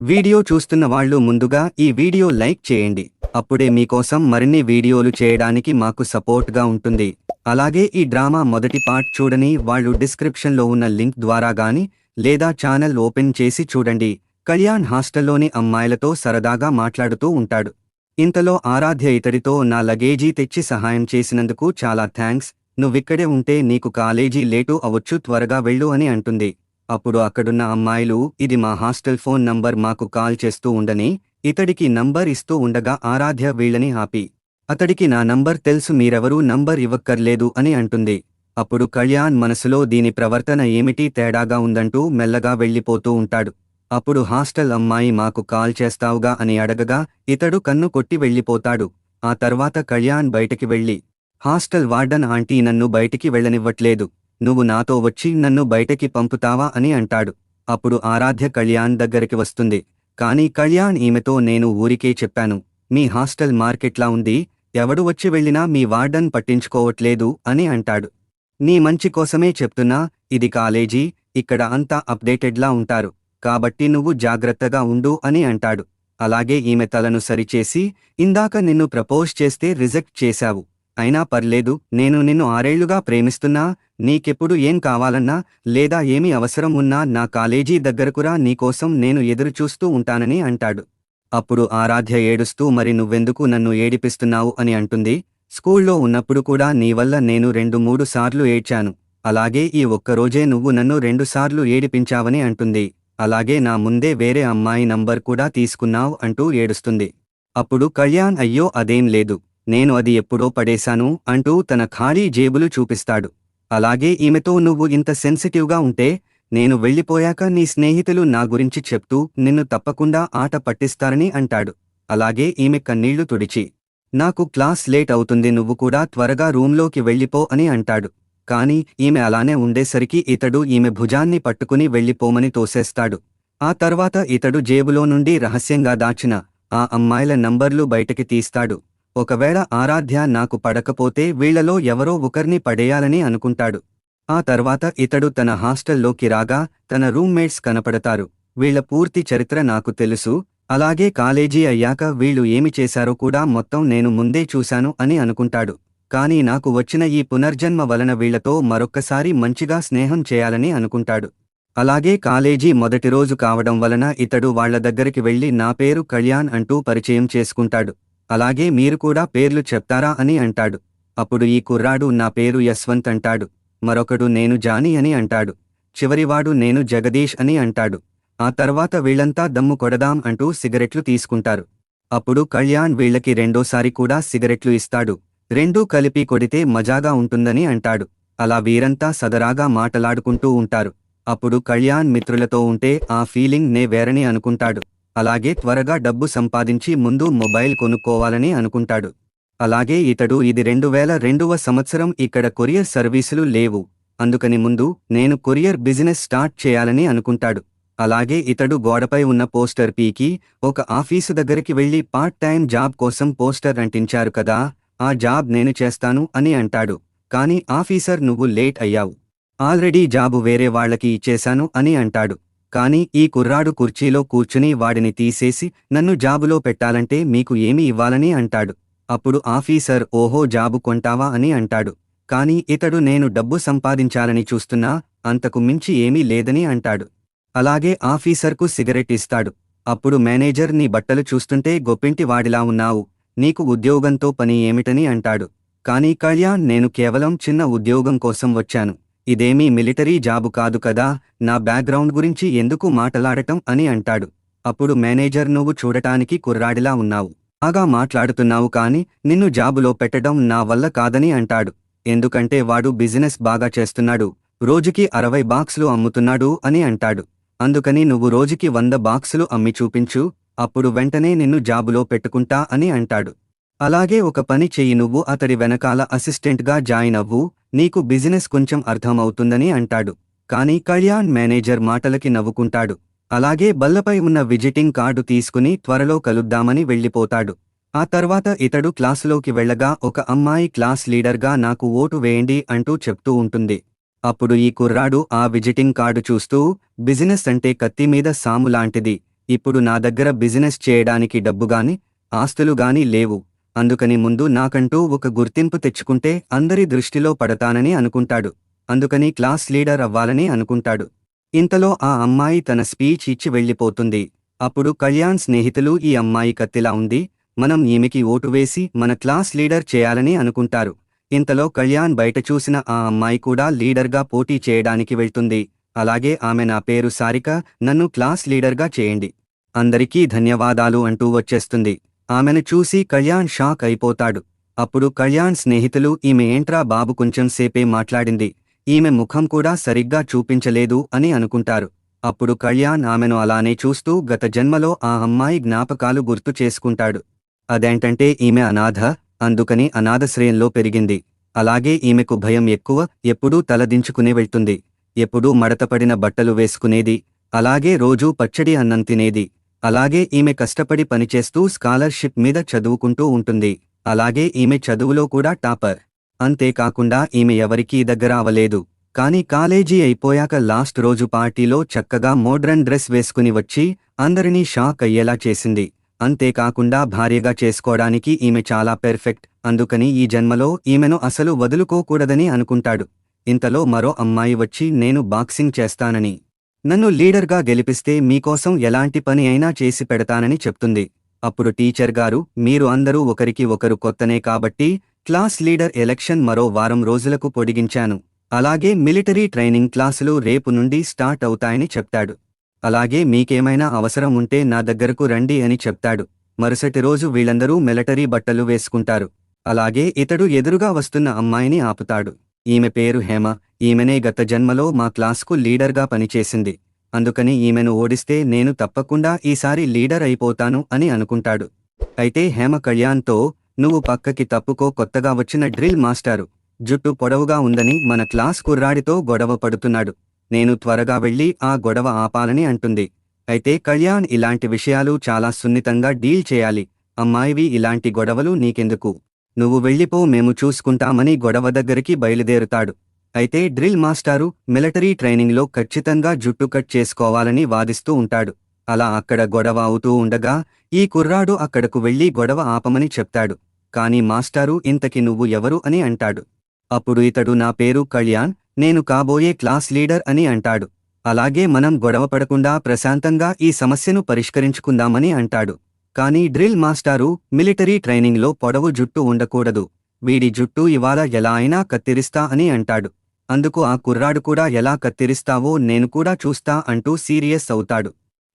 Video చూస్తున్న వాళ్ళు ముందుగా ఈ వీడియో లైక్ చేయండి. అప్పుడే మీకోసం మరిన్ని వీడియోలు చేయడానికి మాకు సపోర్ట్గా ఉంటుంది. అలాగే ఈ డ్రామా మొదటి పార్ట్ చూడని వాళ్ళు డిస్క్రిప్షన్లో ఉన్న లింక్ ద్వారా గాని లేదా ఛానల్ ఓపెన్ చేసి చూడండి. కళ్యాణ్ హాస్టల్లోని అమ్మాయిలతో సరదాగా మాట్లాడుతూ ఉంటాడు. ఇంతలో ఆరాధ్య ఇతడితో నా లగేజీ తెచ్చి సహాయం చేసినందుకు చాలా థ్యాంక్స్. నువ్విక్కడే ఉంటే నీకు కాలేజీ లేటు అవ్వచ్చు, త్వరగా వెళ్ళు అని అంటుంది. అప్పుడు అక్కడున్న అమ్మాయిలు ఇది మా హాస్టల్ ఫోన్ నంబర్, మాకు కాల్ చేస్తూ ఉండని ఇతడికి నంబర్ ఇస్తూ ఉండగా ఆరాధ్య వీళ్ళని ఆపి అతడికి నా నంబర్ తెలుసు, మీరెవరూ నంబర్ ఇవ్వక్కర్లేదు అని అంటుంది. అప్పుడు కళ్యాణ్ మనసులో దీని ప్రవర్తన ఏమిటి తేడాగా ఉందంటూ మెల్లగా వెళ్ళిపోతూ ఉంటాడు. అప్పుడు హాస్టల్ అమ్మాయి మాకు కాల్ చేస్తావుగా అని అడగగా ఇతడు కన్ను కొట్టి వెళ్ళిపోతాడు. ఆ తర్వాత కళ్యాణ్ బయటికి వెళ్ళి హాస్టల్ వార్డన్ ఆంటీ నన్ను బయటికి వెళ్ళనివ్వట్లేదు, నువ్వు నాతో వచ్చి నన్ను బయటకి పంపుతావా అని అంటాడు. అప్పుడు ఆరాధ్య కళ్యాణ్ దగ్గరికి వస్తుంది. కానీ కళ్యాణ్ ఈమెతో నేను ఊరికే చెప్పాను, మీ హాస్టల్ మార్కెట్లా ఉంది, ఎవడు వచ్చి వెళ్ళినా మీ వార్డన్ పట్టించుకోవట్లేదు అని అంటాడు. నీ మంచి కోసమే చెప్తున్నా, ఇది కాలేజీ, ఇక్కడ అంతా అప్డేటెడ్లా ఉంటారు, కాబట్టి నువ్వు జాగ్రత్తగా ఉండు అని అంటాడు. అలాగే ఈమె తలను సరిచేసి ఇందాక నిన్ను ప్రపోజ్ చేస్తే రిజెక్ట్ చేశావు, అయినా పర్లేదు, నేను నిన్ను 6 ఏళ్లుగా ప్రేమిస్తున్నా, నీకెప్పుడు ఏం కావాలన్నా లేదా ఏమి అవసరం ఉన్నా నా కాలేజీ దగ్గరకురా, నీకోసం నేను ఎదురుచూస్తూ ఉంటానని అంటాడు. అప్పుడు ఆరాధ్య ఏడుస్తూ మరి నువ్వెందుకు నన్ను ఏడిపిస్తున్నావు అని అంటుంది. స్కూల్లో ఉన్నప్పుడు కూడా నీ వల్ల నేను 2-3 సార్లు ఏడ్చాను, అలాగే ఈ ఒక్కరోజే నువ్వు నన్ను 2 సార్లు ఏడిపించావని అంటుంది. అలాగే నా ముందే వేరే అమ్మాయి నంబర్ కూడా తీసుకున్నావు అంటూ ఏడుస్తుంది. అప్పుడు కళ్యాణ్ అయ్యో అదేం లేదు, నేను అది ఎప్పుడో పడేశాను అంటూ తన ఖాళీ జేబులు చూపిస్తాడు. అలాగే ఈమెతో నువ్వు ఇంత సెన్సిటివ్గా ఉంటే నేను వెళ్ళిపోయాక నీ స్నేహితులు నా గురించి చెప్తూ నిన్ను తప్పకుండా ఆట పట్టిస్తారని అంటాడు. అలాగే ఈమె కన్నీళ్లు తుడిచి నాకు క్లాస్ లేట్ అవుతుంది, నువ్వు కూడా త్వరగా రూంలోకి వెళ్ళిపో అని అంటాడు. కాని ఈమె అలానే ఉండేసరికి ఇతడు ఈమె భుజాన్ని పట్టుకుని వెళ్ళిపోమని తోసేస్తాడు. ఆ తర్వాత ఇతడు జేబులో నుండి రహస్యంగా దాచిన ఆ అమ్మాయిల నంబర్లు బయటకి తీస్తాడు. ఒకవేళ ఆరాధ్య నాకు పడకపోతే వీళ్లలో ఎవరో ఒకర్ని పడేయాలని అనుకుంటాడు. ఆ తర్వాత ఇతడు తన హాస్టల్లోకి రాగా తన రూమ్మేట్స్ కనపడతారు. వీళ్ల పూర్తి చరిత్ర నాకు తెలుసు, అలాగే కాలేజీ అయ్యాక వీళ్ళు ఏమి చేశారో కూడా మొత్తం నేను ముందే చూశాను అని అనుకుంటాడు. కానీ నాకు వచ్చిన ఈ పునర్జన్మ వలన వీళ్లతో మరొక్కసారి మంచిగా స్నేహం చేయాలని అనుకుంటాడు. అలాగే కాలేజీ మొదటి రోజు కావడం వలన ఇతడు వాళ్ల దగ్గరికి వెళ్లి నా పేరు కళ్యాణ్ అంటూ పరిచయం చేసుకుంటాడు. అలాగే మీరు కూడా పేర్లు చెప్తారా అని అంటాడు. అప్పుడు ఈ కుర్రాడు నా పేరు యశ్వంత్ అంటాడు, మరొకడు నేను జానీ అని అంటాడు, చివరివాడు నేను జగదీష్ అని అంటాడు. ఆ తర్వాత వీళ్లంతా దమ్ము కొడదాం అంటూ సిగరెట్లు తీసుకుంటారు. అప్పుడు కళ్యాణ్ వీళ్లకి రెండోసారి కూడా సిగరెట్లు ఇస్తాడు. రెండూ కలిపి కొడితే మజాగా ఉంటుందని అంటాడు. అలా వీరంతా సదరాగా మాటలాడుకుంటూ ఉంటారు. అప్పుడు కళ్యాణ్ మిత్రులతో ఉంటే ఆ ఫీలింగ్ నే వేరని అనుకుంటాడు. అలాగే త్వరగా డబ్బు సంపాదించి ముందు మొబైల్ కొనుక్కోవాలని అనుకుంటాడు. అలాగే ఇతడు ఇది 2002వ సంవత్సరం, ఇక్కడ కొరియర్ సర్వీసులు లేవు, అందుకని ముందు నేను కొరియర్ బిజినెస్ స్టార్ట్ చేయాలని అనుకుంటాడు. అలాగే ఇతడు గోడపై ఉన్న పోస్టర్ పీకి ఒక ఆఫీసు దగ్గరికి వెళ్లి పార్ట్ టైం జాబ్ కోసం పోస్టర్ అంటించారు కదా, ఆ జాబ్ నేను చేస్తాను అని అంటాడు. కానీ ఆఫీసర్ నువ్వు లేట్ అయ్యావు, ఆల్రెడీ జాబు వేరే వాళ్లకి ఇచ్చేశాను అని అంటాడు. కానీ ఈ కుర్రాడు కుర్చీలో కూర్చుని వాడిని తీసేసి నన్ను జాబులో పెట్టాలంటే మీకు ఏమి ఇవ్వాలని అంటాడు. అప్పుడు ఆఫీసర్ ఓహో జాబు కొంటావా అని అంటాడు. కానీ ఇతడు నేను డబ్బు సంపాదించాలని చూస్తున్నా, అంతకు మించి ఏమీ లేదని అంటాడు. అలాగే ఆఫీసర్కు సిగరెట్ ఇస్తాడు. అప్పుడు మేనేజర్ నీ బట్టలు చూస్తుంటే గొప్పింటి వాడిలా ఉన్నావు, నీకు ఉద్యోగంతో పని ఏమిటని అంటాడు. కానీ కళ్యాణ్ నేను కేవలం చిన్న ఉద్యోగం కోసం వచ్చాను, ఇదేమీ మిలిటరీ జాబు కాదు కదా, నా బ్యాక్గ్రౌండ్ గురించి ఎందుకు మాట్లాడటం అని అంటాడు. అప్పుడు మేనేజర్ నువ్వు చూడటానికి కుర్రాడిలా ఉన్నావు, బాగా మాట్లాడుతున్నావు, కానీ నిన్ను జాబులో పెట్టడం నా వల్ల కాదని అంటాడు. ఎందుకంటే వాడు బిజినెస్ బాగా చేస్తున్నాడు, రోజుకి 60 బాక్సులు అమ్ముతున్నాడు అని అంటాడు. అందుకని నువ్వు రోజుకి 100 బాక్సులు అమ్మి చూపించు, అప్పుడు వెంటనే నిన్ను జాబులో పెట్టుకుంటా అని అంటాడు. అలాగే ఒక పని చెయ్యి, నువ్వు అతడి వెనకాల అసిస్టెంట్గా జాయిన్ అవ్వు, నీకు బిజినెస్ కొంచెం అర్థమవుతుందని అంటాడు. కానీ కళ్యాణ్ మేనేజర్ మాటలకి నవ్వుకుంటాడు. అలాగే బల్లపై ఉన్న విజిటింగ్ కార్డు తీసుకుని త్వరలో కలుద్దామని వెళ్ళిపోతాడు. ఆ తర్వాత ఇతడు క్లాసులోకి వెళ్ళగా ఒక అమ్మాయి క్లాస్ లీడర్గా నాకు ఓటు వేయండి అంటూ చెప్తూ ఉంటుంది. అప్పుడు ఈ కుర్రాడు ఆ విజిటింగ్ కార్డు చూస్తూ బిజినెస్ అంటే కత్తి మీద సాము లాంటిది, ఇప్పుడు నా దగ్గర బిజినెస్ చేయడానికి డబ్బుగాని ఆస్తులుగాని లేవు. అందుకని ముందు నాకంటూ ఒక గుర్తింపు తెచ్చుకుంటే అందరి దృష్టిలో పడతానని అనుకుంటాడు. అందుకని క్లాస్ లీడర్ అవ్వాలని అనుకుంటాడు. ఇంతలో ఆ అమ్మాయి తన స్పీచ్ ఇచ్చి వెళ్ళిపోతుంది. అప్పుడు కళ్యాణ్ స్నేహితులు ఈ అమ్మాయి కత్తిలా ఉంది, మనం ఈమెకి ఓటు వేసి మన క్లాస్ లీడర్ చేయాలని అనుకుంటారు. ఇంతలో కళ్యాణ్ బయట చూసిన ఆ అమ్మాయి కూడా లీడర్గా పోటీ చేయడానికి వెళ్తుంది. అలాగే ఆమె నా పేరు సారిక, నన్ను క్లాస్ లీడర్గా చేయండి, అందరికీ ధన్యవాదాలు అంటూ వచ్చేస్తుంది. ఆమెను చూసి కళ్యాణ్ షాక్ అయిపోతాడు. అప్పుడు కళ్యాణ్ స్నేహితులు ఈమె ఏంట్రా బాబు కొంచెం సేపే మాట్లాడింది, ఈమె ముఖం కూడా సరిగ్గా చూపించలేదు అని అనుకుంటారు. అప్పుడు కళ్యాణ్ ఆమెను అలానే చూస్తూ గత జన్మలో ఆ అమ్మాయి జ్ఞాపకాలు గుర్తు చేసుకుంటాడు. అదేంటంటే ఈమె అనాథ, అందుకని అనాథశ్రయంలో పెరిగింది. అలాగే ఈమెకు భయం ఎక్కువ, ఎప్పుడూ తలదించుకునే వెళ్తుంది, ఎప్పుడూ మడతపడిన బట్టలు వేసుకునేది, అలాగే రోజూ పచ్చడి అన్నం తినేది. అలాగే ఈమె కష్టపడి పనిచేస్తూ స్కాలర్షిప్ మీద చదువుకుంటూ ఉంటుంది. అలాగే ఈమె చదువులో కూడా టాపర్. అంతేకాకుండా ఈమె ఎవరికీ దగ్గర అవలేదు. కానీ కాలేజీ అయిపోయాక లాస్ట్ రోజు పార్టీలో చక్కగా మోడ్రన్ డ్రెస్ వేసుకుని వచ్చి అందరినీ షాక్ అయ్యేలా చేసింది. అంతేకాకుండా భార్యగా చేసుకోవడానికి ఈమె చాలా పెర్ఫెక్ట్, అందుకని ఈ జన్మలో ఈమెను అసలు వదులుకోకూడదని అనుకుంటాడు. ఇంతలో మరో అమ్మాయి వచ్చి నేను బాక్సింగ్ చేస్తానని, నన్ను లీడర్గా గెలిపిస్తే మీకోసం ఎలాంటి పని అయినా చేసి పెడతానని చెప్తుంది. అప్పుడు టీచర్ గారు, మీరు అందరూ ఒకరికి ఒకరు కొత్తనే కాబట్టి క్లాస్ లీడర్ ఎలక్షన్ మరో వారం రోజులకు పొడిగించాను. అలాగే మిలిటరీ ట్రైనింగ్ క్లాసులు రేపు నుండి స్టార్ట్ అవుతాయని చెప్తాడు. అలాగే మీకేమైనా అవసరం ఉంటే నా దగ్గరకు రండి అని చెప్తాడు. మరుసటి రోజు వీళ్ళందరూ మిలిటరీ బట్టలు వేసుకుంటారు. అలాగే ఇతడు ఎదురుగా వస్తున్న అమ్మాయిని ఆపుతాడు. ఈమె పేరు హేమ, ఈమెనే గత జన్మలో మా క్లాస్కు లీడర్గా పనిచేసింది. అందుకని ఈమెను ఓడిస్తే నేను తప్పకుండా ఈసారి లీడర్ అయిపోతాను అని అనుకుంటాడు. అయితే హేమ కళ్యాణ్తో, నువ్వు పక్కకి తప్పుకో, కొత్తగా వచ్చిన డ్రిల్ మాస్టారు జుట్టు పొడవుగా ఉందని మన క్లాస్ కుర్రాడితో గొడవ పడుతున్నాడు, నేను త్వరగా వెళ్ళి ఆ గొడవ ఆపాలని అంటుంది. అయితే కళ్యాణ్ ఇలాంటి విషయాలు చాలా సున్నితంగా డీల్ చేయాలి. అమ్మాయివి ఇలాంటి గొడవలు నీకెందుకు, నువ్వు వెళ్ళిపో, మేము చూసుకుంటామని గొడవ దగ్గరికి బయలుదేరుతాడు. అయితే డ్రిల్ మాస్టారు మిలిటరీ ట్రైనింగ్లో ఖచ్చితంగా జుట్టు కట్ చేసుకోవాలని వాదిస్తూ ఉంటాడు. అలా అక్కడ గొడవ అవుతూ ఉండగా ఈ కుర్రాడు అక్కడకు వెళ్లి గొడవ ఆపమని చెప్తాడు. కాని మాస్టారు ఇంతకి నువ్వు ఎవరు అని అంటాడు. అప్పుడు ఇతడు, నా పేరు కళ్యాణ్, నేను కాబోయే క్లాస్ లీడర్ అని అంటాడు. అలాగే మనం గొడవపడకుండా ప్రశాంతంగా ఈ సమస్యను పరిష్కరించుకుందామని అంటాడు. కానీ డ్రిల్ మాస్టారు, మిలిటరీ ట్రైనింగ్లో పొడవు జుట్టు ఉండకూడదు, వీడి జుట్టు ఇవాళ ఎలా అయినా కత్తిరిస్తా అని అంటాడు. అందుకు ఆ కుర్రాడు కూడా, ఎలా కత్తిరిస్తావో నేను కూడా చూస్తా అంటూ సీరియస్ అవుతాడు.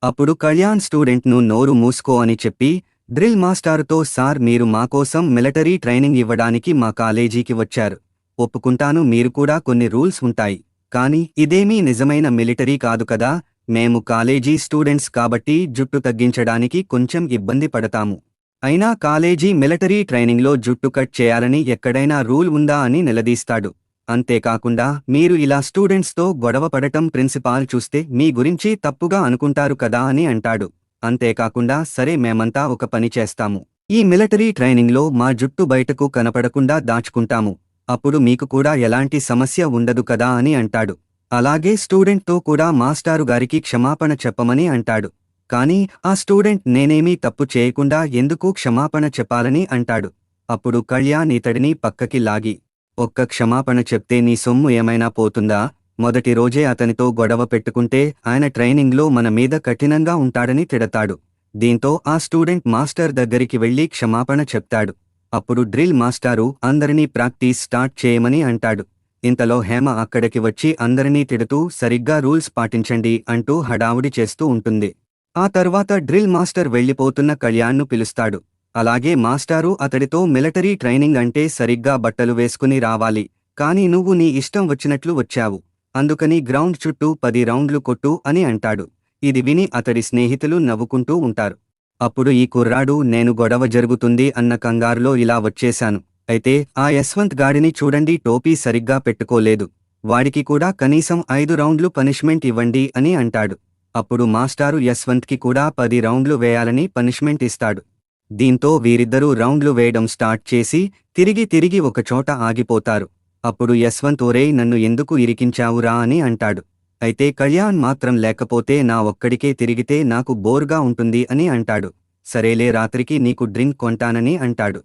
అప్పుడు కళ్యాణ్ స్టూడెంట్ను నోరు మూసుకో అని చెప్పి డ్రిల్ మాస్టారుతో, సార్ మీరు మాకోసం మిలిటరీ ట్రైనింగ్ ఇవ్వడానికి మా కాలేజీకి వచ్చారు, ఒప్పుకుంటాను, మీరు కూడా కొన్ని రూల్స్ ఉంటాయి, కానీ ఇదేమీ నిజమైన మిలిటరీ కాదు కదా, మేము కాలేజీ స్టూడెంట్స్ కాబట్టి జుట్టు తగ్గించడానికి కొంచెం ఇబ్బంది పడతాము. అయినా కాలేజీ మిలిటరీ ట్రైనింగ్లో జుట్టు కట్ చేయాలని ఎక్కడైనా రూల్ ఉందా అని నిలదీస్తాడు. అంతేకాకుండా మీరు ఇలా స్టూడెంట్స్తో గొడవ పడటం ప్రిన్సిపాల్ చూస్తే మీ గురించి తప్పుగా అనుకుంటారు కదా అని అంటాడు. అంతేకాకుండా సరే, మేమంతా ఒక పని చేస్తాము, ఈ మిలిటరీ ట్రైనింగ్లో మా జుట్టు బయటకు కనపడకుండా దాచుకుంటాము, అప్పుడు మీకు కూడా ఎలాంటి సమస్య ఉండదు కదా అని అంటాడు. అలాగే స్టూడెంట్తో కూడా మాస్టారు గారికి క్షమాపణ చెప్పమని అంటాడు. కానీ ఆ స్టూడెంట్, నేనేమీ తప్పు చేయకుండా ఎందుకు క్షమాపణ చెప్పాలని అంటాడు. అప్పుడు కళ్యాణ్ ఇతడిని పక్కకి లాగి, ఒక్క క్షమాపణ చెప్తే నీ సొమ్ము ఏమైనా పోతుందా, మొదటి రోజే అతనితో గొడవ పెట్టుకుంటే ఆయన ట్రైనింగ్లో మన మీద కఠినంగా ఉంటాడని తిడతాడు. దీంతో ఆ స్టూడెంట్ మాస్టర్ దగ్గరికి వెళ్లి క్షమాపణ చెప్తాడు. అప్పుడు డ్రిల్ మాస్టారు అందరినీ ప్రాక్టీస్ స్టార్ట్ చేయమని అంటాడు. ఇంతలో హేమ అక్కడికి వచ్చి అందరినీ తిడుతూ, సరిగ్గా రూల్స్ పాటించండి అంటూ హడావుడి చేస్తూ ఉంటుంది. ఆ తర్వాత డ్రిల్ మాస్టర్ వెళ్లిపోతున్న కళ్యాణ్ను పిలుస్తాడు. అలాగే మాస్టారు అతడితో, మిలిటరీ ట్రైనింగ్ అంటే సరిగ్గా బట్టలు వేసుకుని రావాలి, కానీ నువ్వు నీ ఇష్టం వచ్చినట్లు వచ్చావు, అందుకని గ్రౌండ్ చుట్టూ 10 రౌండ్లు కొట్టు అని అంటాడు. ఇది విని అతడి స్నేహితులు నవ్వుకుంటూ ఉంటారు. అప్పుడు ఈ కుర్రాడు, నేను గొడవ జరుగుతుంది అన్న కంగారులో ఇలా వచ్చేశాను, అయితే ఆ యశ్వంత్ గాడిని చూడండి, టోపీ సరిగ్గా పెట్టుకోలేదు, వాడికి కూడా కనీసం 5 రౌండ్లు పనిష్మెంట్ ఇవ్వండి అని అంటాడు. అప్పుడు మాస్టారు యశ్వంత్కి కూడా 10 రౌండ్లు వేయాలని పనిష్మెంట్ ఇస్తాడు. దీంతో వీరిద్దరూ రౌండ్లు వేయడం స్టార్ట్ చేసి తిరిగి ఒకచోట ఆగిపోతారు. అప్పుడు యశ్వంత్, ఒరేయ్ నన్ను ఎందుకు ఇరికించావురా అని అంటాడు. అయితే కళ్యాణ్ మాత్రం లేకపోతే నా ఒక్కడికే తిరిగితే నాకు బోర్గా ఉంటుంది అని అంటాడు. సరేలే రాత్రికి నీకు డ్రింక్ కొంటానని అంటాడు.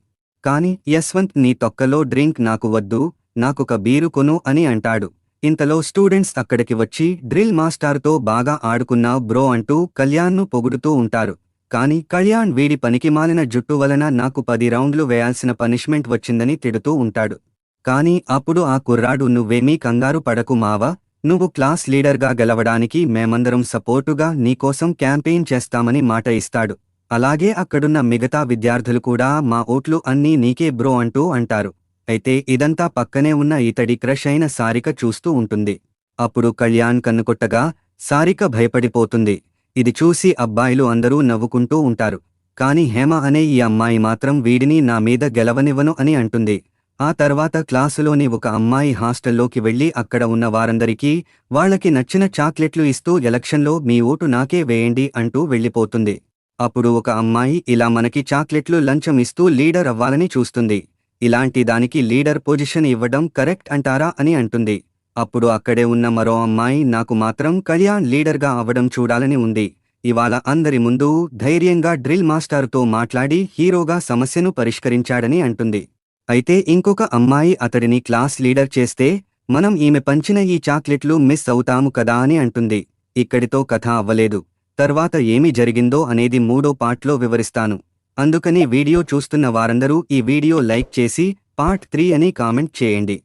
కాని యశ్వంత్ నీ తొక్కలో డ్రింక్ నాకు వద్దు, నాకొక బీరు కొను అని అంటాడు. ఇంతలో స్టూడెంట్స్ అక్కడికి వచ్చి డ్రిల్ మాస్టారుతో బాగా ఆడుకున్నావ్ బ్రో అంటూ కళ్యాణ్ను పొగుడుతూ ఉంటారు. కాని కళ్యాణ్ వీడి పనికిమాలిన జుట్టు వలన నాకు 10 రౌండ్లు వేయాల్సిన పనిష్మెంట్ వచ్చిందని తిడుతూ ఉంటాడు. కాని అప్పుడు ఆ కుర్రాడు నువ్వేమీ కంగారు పడకు మావా, నువ్వు క్లాస్ లీడర్గా గెలవడానికి మేమందరం సపోర్టుగా నీకోసం క్యాంపెయిన్ చేస్తామని మాట ఇస్తాడు. అలాగే అక్కడున్న మిగతా విద్యార్థులు కూడా మా ఓట్లు అన్నీ నీకే బ్రో అంటూ అంటారు. అయితే ఇదంతా పక్కనే ఉన్న ఇతడి క్రష్ అయిన సారిక చూస్తూ ఉంటుంది. అప్పుడు కళ్యాణ్ కన్నుకొట్టగా సారిక భయపడిపోతుంది. ఇది చూసి అబ్బాయిలు అందరూ నవ్వుకుంటూ ఉంటారు. కాని హేమ అనే ఈ అమ్మాయి మాత్రం వీడిని నా మీద గెలవనివ్వను అని అంటుంది. ఆ తర్వాత క్లాసులోని ఒక అమ్మాయి హాస్టల్లోకి వెళ్లి అక్కడ ఉన్న వారందరికీ వాళ్లకి నచ్చిన చాక్లెట్లు ఇస్తూ ఎలక్షన్లో మీ ఓటు నాకే వేయండి అంటూ వెళ్ళిపోతుంది. అప్పుడు ఒక అమ్మాయి ఇలా మనకి చాక్లెట్లు లంచం ఇస్తూ లీడర్ అవ్వాలని చూస్తుంది. ఇలాంటి దానికి లీడర్ పొజిషన్ ఇవ్వడం కరెక్ట్ అంటారా అని అంటుంది. అప్పుడు అక్కడే ఉన్న మరో అమ్మాయి నాకు మాత్రం కళ్యాణ్ లీడర్గా అవ్వడం చూడాలని ఉంది. ఇవాళ అందరి ముందు ధైర్యంగా డ్రిల్ మాస్టారుతో మాట్లాడి హీరోగా సమస్యను పరిష్కరించాడని అంటుంది. అయితే ఇంకొక అమ్మాయి అతడిని క్లాస్ లీడర్ చేస్తే మనం ఈమె పంచిన ఈ చాక్లెట్లు మిస్ అవుతాము కదా అని అంటుంది. ఇక్కడితో కథ అవ్వలేదు. తర్వాత ఏమి జరిగిందో అనేది 3వ పార్ట్లో వివరిస్తాను. అందుకని వీడియో చూస్తున్న వారందరూ ఈ వీడియో లైక్ చేసి పార్ట్ 3 అని కామెంట్ చేయండి.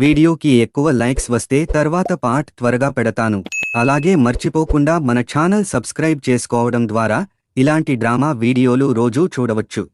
వీడియోకి ఎక్కువ లైక్స్ వస్తే తర్వాత పార్ట్ త్వరగా పెడతాను. అలాగే మర్చిపోకుండా మన ఛానల్ సబ్స్క్రైబ్ చేసుకోవడం ద్వారా ఇలాంటి డ్రామా వీడియోలు రోజూ చూడవచ్చు.